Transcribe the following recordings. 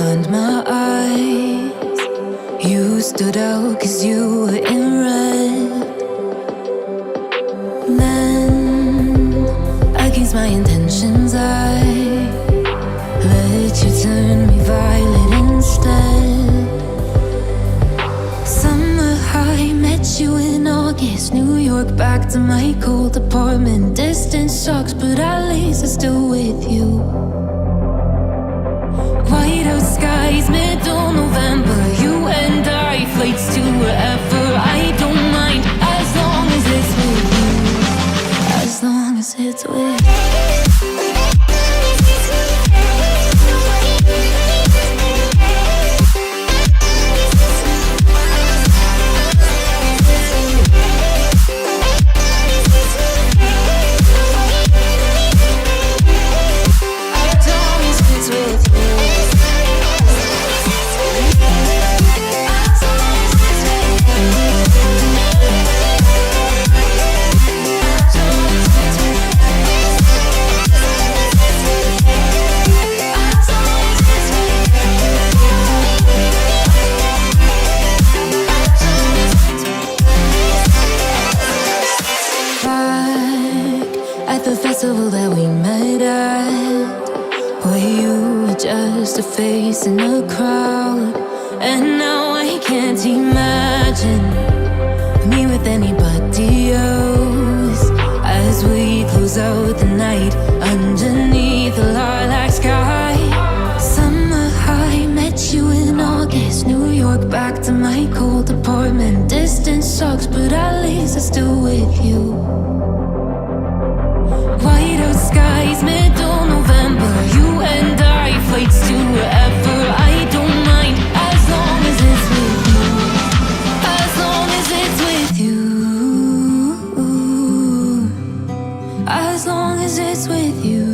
beyond my eyes. You stood out 'cause you were in red. Then, against my intentions, I let you turn me violet instead. Summer high, met you in August. New York, back to my cold apartment. Distance sucks, but at least I'm still with you. White out skies, middle November. You and I, flights to wherever. I don't mind, as long as it's with you. As long as it's with you. The festival that we met at, where you were just a face in a crowd. And now I can't imagine me with anybody else. As we close out the night underneath the lilac sky. Summer high, met you in August. New York, back to my cold apartment. Distance sucks, but at least I'm still with you. White out skies, middle November. You and I, flights to wherever. I don't mind, as long as it's with you. As long as it's with you. As long as it's with you.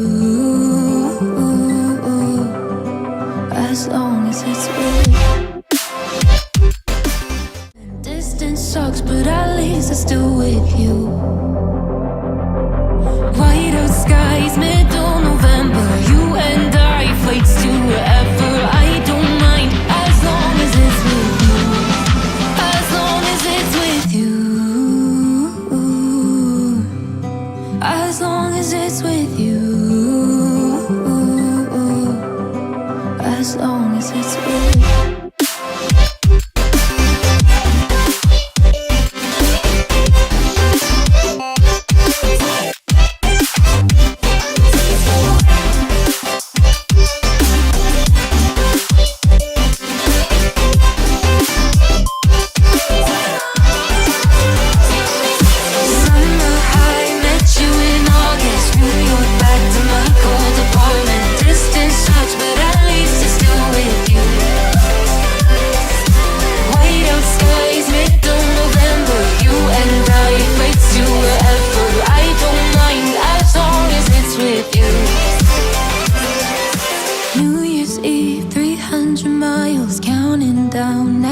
As long as it's with you. Distance sucks, but at least I'm still with you. White out skies, middle November. You and I, flights to wherever. I don't mind, as long as it's with you. As long as it's with you. As long as it's with you. As long as it's with you.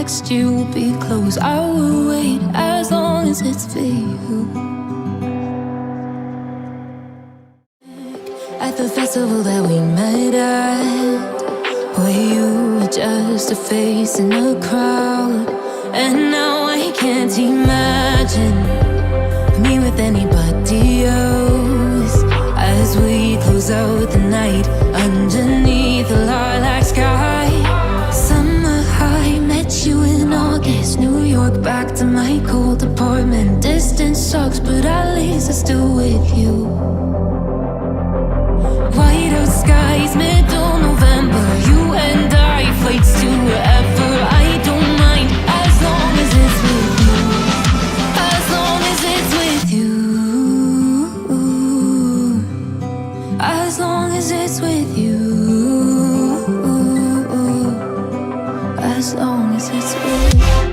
Next year will be close. I will wait as long as it's for you. At the festival that we met at, where you were just a face in a crowd. And now I can't imagine me with anybody else. As we close out the night underneath the lilac sky. Summer high, met you in August. New York, back to my cold apartment. Distance sucks, but at least I'm still with you. White out skies, middle November. You and I, flights to wherever. I don't mind, as long as it's with you. As long as it's with you. As long as it's with you. As long as it's with you.